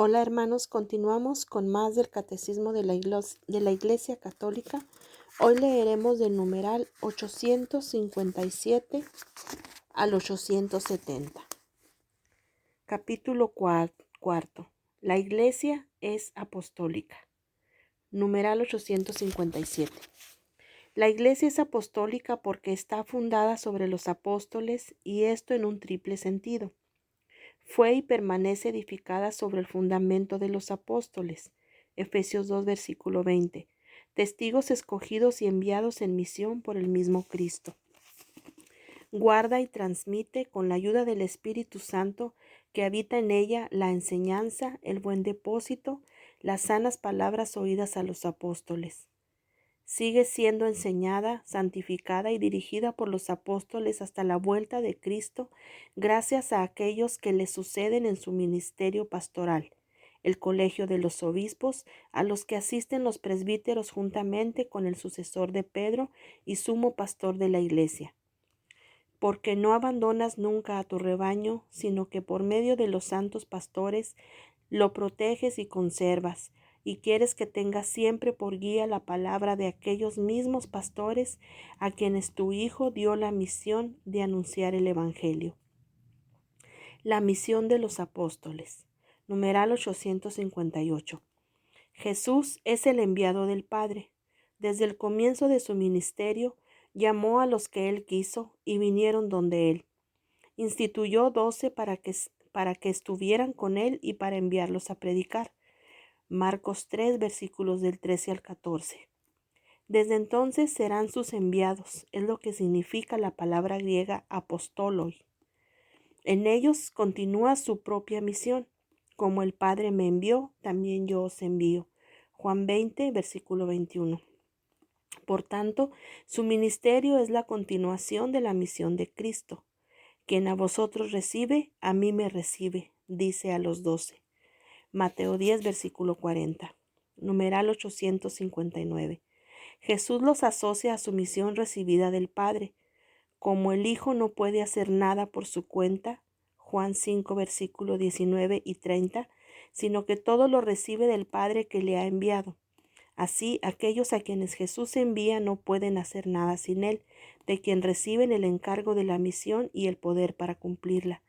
Hola hermanos, continuamos con más del Catecismo de la Iglesia Católica. Hoy leeremos del numeral 857 al 870. Capítulo cuarto. La Iglesia es apostólica. Numeral 857. La Iglesia es apostólica porque está fundada sobre los apóstoles, y esto en un triple sentido. Fue y permanece edificada sobre el fundamento de los apóstoles. Efesios 2, versículo 20. Testigos escogidos y enviados en misión por el mismo Cristo. Guarda y transmite, con la ayuda del Espíritu Santo que habita en ella, la enseñanza, el buen depósito, las sanas palabras oídas a los apóstoles. Sigue siendo enseñada, santificada y dirigida por los apóstoles hasta la vuelta de Cristo, gracias a aquellos que le suceden en su ministerio pastoral, el colegio de los obispos, a los que asisten los presbíteros juntamente con el sucesor de Pedro y sumo pastor de la Iglesia. Porque no abandonas nunca a tu rebaño, sino que por medio de los santos pastores lo proteges y conservas, y quieres que tenga siempre por guía la palabra de aquellos mismos pastores a quienes tu Hijo dio la misión de anunciar el Evangelio. La misión de los apóstoles. Numeral 858. Jesús es el enviado del Padre. Desde el comienzo de su ministerio, llamó a los que Él quiso y vinieron donde Él. Instituyó 12 para que estuvieran con Él y para enviarlos a predicar. Marcos 3, versículos del 13 al 14. Desde entonces serán sus enviados, es lo que significa la palabra griega apostoloi. En ellos continúa su propia misión. Como el Padre me envió, también yo os envío. Juan 20, versículo 21. Por tanto, su ministerio es la continuación de la misión de Cristo. Quien a vosotros recibe, a mí me recibe, dice a los 12. Mateo 10, versículo 40. Numeral 859. Jesús los asocia a su misión recibida del Padre. Como el Hijo no puede hacer nada por su cuenta, Juan 5, versículo 19 y 30, sino que todo lo recibe del Padre que le ha enviado. Así, aquellos a quienes Jesús envía no pueden hacer nada sin Él, de quien reciben el encargo de la misión y el poder para cumplirla.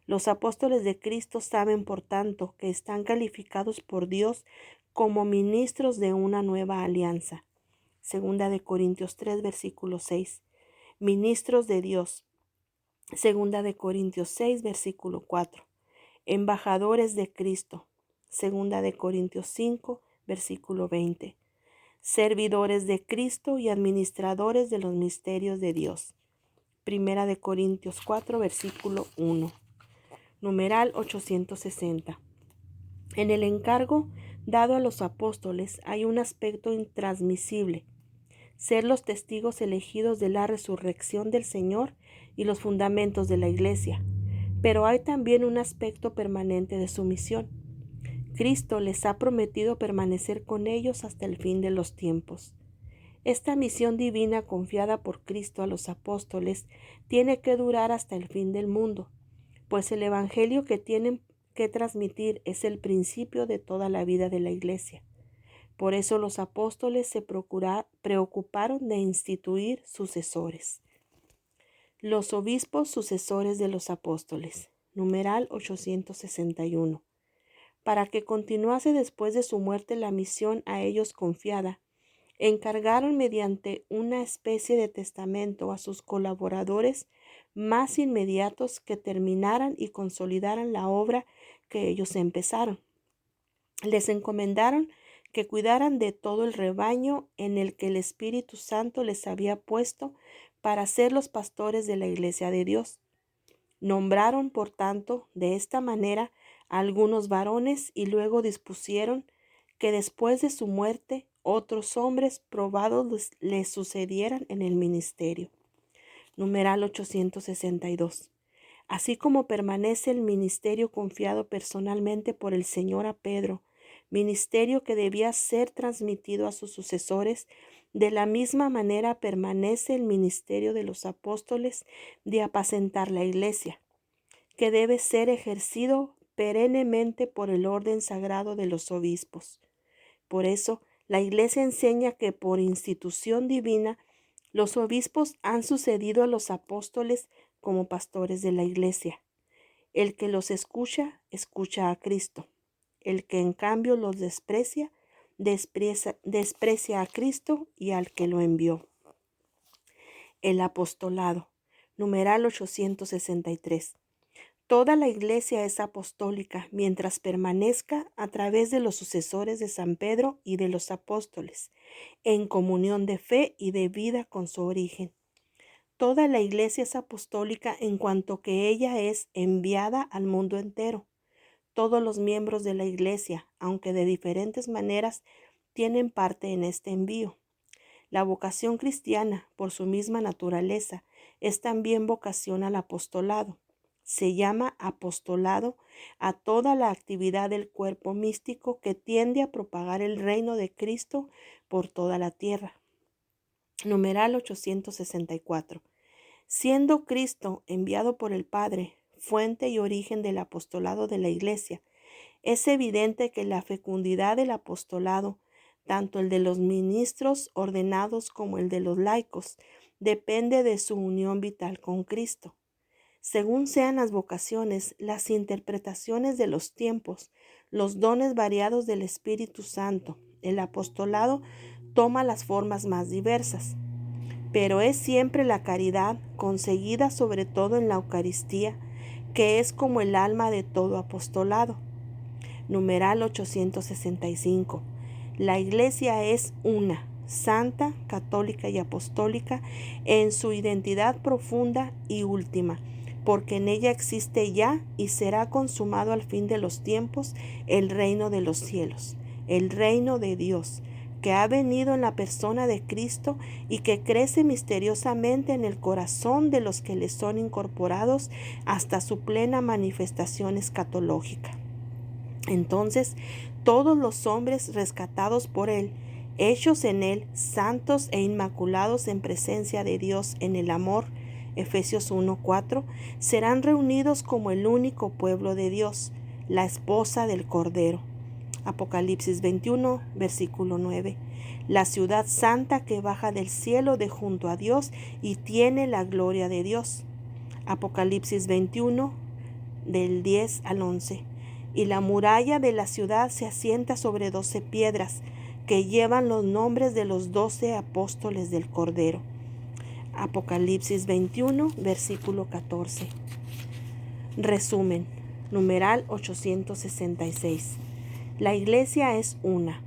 Los apóstoles de Cristo saben, por tanto, que están calificados por Dios como ministros de una nueva alianza. Segunda de Corintios 3, versículo 6. Ministros de Dios. Segunda de Corintios 6, versículo 4. Embajadores de Cristo. Segunda de Corintios 5, versículo 20. Servidores de Cristo y administradores de los misterios de Dios. Primera de Corintios 4, versículo 1. Numeral 860. En el encargo dado a los apóstoles hay un aspecto intransmisible: ser los testigos elegidos de la resurrección del Señor y los fundamentos de la Iglesia. Pero hay también un aspecto permanente de su misión. Cristo les ha prometido permanecer con ellos hasta el fin de los tiempos. Esta misión divina confiada por Cristo a los apóstoles tiene que durar hasta el fin del mundo, pues el Evangelio que tienen que transmitir es el principio de toda la vida de la Iglesia. Por eso los apóstoles se preocuparon de instituir sucesores. Los obispos sucesores de los apóstoles. Numeral 861. Para que continuase después de su muerte la misión a ellos confiada, encargaron mediante una especie de testamento a sus colaboradores más inmediatos que terminaran y consolidaran la obra que ellos empezaron. Les encomendaron que cuidaran de todo el rebaño en el que el Espíritu Santo les había puesto para ser los pastores de la Iglesia de Dios. Nombraron, por tanto, de esta manera a algunos varones y luego dispusieron que después de su muerte otros hombres probados les sucedieran en el ministerio. Numeral 862. Así como permanece el ministerio confiado personalmente por el Señor a Pedro, ministerio que debía ser transmitido a sus sucesores, de la misma manera permanece el ministerio de los apóstoles de apacentar la Iglesia, que debe ser ejercido perennemente por el orden sagrado de los obispos. Por eso, la Iglesia enseña que por institución divina, los obispos han sucedido a los apóstoles como pastores de la Iglesia. El que los escucha, escucha a Cristo. El que en cambio los desprecia, desprecia a Cristo y al que lo envió. El apostolado, numeral 863. Toda la Iglesia es apostólica mientras permanezca a través de los sucesores de San Pedro y de los apóstoles, en comunión de fe y de vida con su origen. Toda la Iglesia es apostólica en cuanto que ella es enviada al mundo entero. Todos los miembros de la Iglesia, aunque de diferentes maneras, tienen parte en este envío. La vocación cristiana, por su misma naturaleza, es también vocación al apostolado. Se llama apostolado a toda la actividad del cuerpo místico que tiende a propagar el reino de Cristo por toda la tierra. Numeral 864. Siendo Cristo enviado por el Padre, fuente y origen del apostolado de la Iglesia, es evidente que la fecundidad del apostolado, tanto el de los ministros ordenados como el de los laicos, depende de su unión vital con Cristo. Según sean las vocaciones, las interpretaciones de los tiempos, los dones variados del Espíritu Santo, el apostolado toma las formas más diversas, pero es siempre la caridad, conseguida sobre todo en la Eucaristía, que es como el alma de todo apostolado. Numeral 865. La Iglesia es una, santa, católica y apostólica en su identidad profunda y última, porque en ella existe ya y será consumado al fin de los tiempos el reino de los cielos, el reino de Dios, que ha venido en la persona de Cristo y que crece misteriosamente en el corazón de los que le son incorporados hasta su plena manifestación escatológica. Entonces, todos los hombres rescatados por Él, hechos en Él santos e inmaculados en presencia de Dios en el amor, Efesios 1:4, serán reunidos como el único pueblo de Dios, la esposa del Cordero. Apocalipsis 21, versículo 9. La ciudad santa que baja del cielo de junto a Dios y tiene la gloria de Dios. Apocalipsis 21, del 10 al 11. Y la muralla de la ciudad se asienta sobre 12 piedras que llevan los nombres de los 12 apóstoles del Cordero. Apocalipsis 21, versículo 14. Resumen, numeral 866. La Iglesia es una,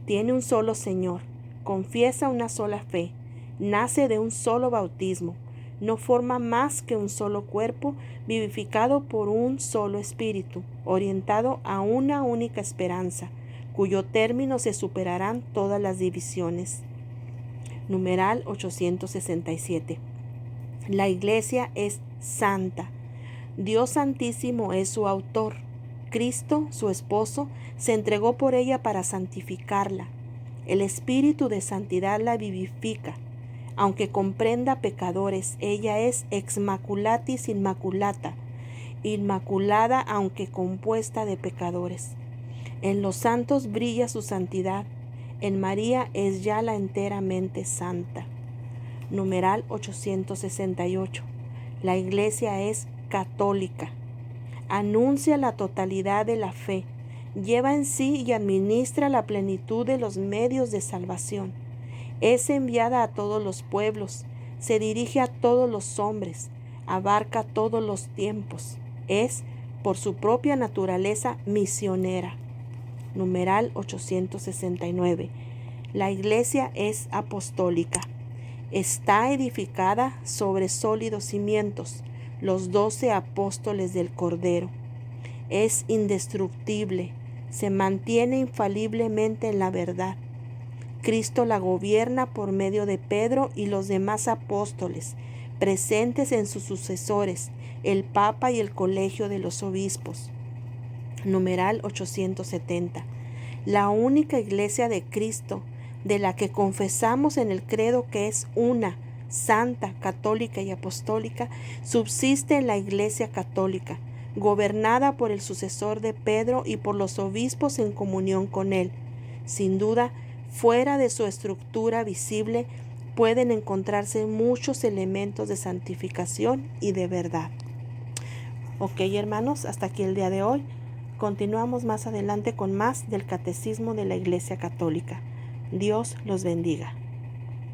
tiene un solo Señor, confiesa una sola fe, nace de un solo bautismo, no forma más que un solo cuerpo, vivificado por un solo espíritu, orientado a una única esperanza, cuyo término se superarán todas las divisiones. Numeral 867. La Iglesia es santa. Dios Santísimo es su autor. Cristo, su esposo, se entregó por ella para santificarla. El Espíritu de santidad la vivifica. Aunque comprenda pecadores, ella es ex maculatis inmaculata, inmaculada aunque compuesta de pecadores. En los santos brilla su santidad, en María es ya la enteramente santa. Numeral 868. La Iglesia es católica. Anuncia la totalidad de la fe, lleva en sí y administra la plenitud de los medios de salvación. Es enviada a todos los pueblos, se dirige a todos los hombres, abarca todos los tiempos. Es, por su propia naturaleza, misionera. Numeral 869. La Iglesia es apostólica. Está edificada sobre sólidos cimientos, los 12 apóstoles del Cordero. Es indestructible, se mantiene infaliblemente en la verdad. Cristo la gobierna por medio de Pedro y los demás apóstoles, presentes en sus sucesores, el Papa y el Colegio de los Obispos. Numeral 870. La única Iglesia de Cristo, de la que confesamos en el credo que es una, santa, católica y apostólica, subsiste en la Iglesia católica, gobernada por el sucesor de Pedro y por los obispos en comunión con él. Sin duda, fuera de su estructura visible, pueden encontrarse muchos elementos de santificación y de verdad. Ok, hermanos, hasta aquí el día de hoy. Continuamos más adelante con más del Catecismo de la Iglesia Católica. Dios los bendiga.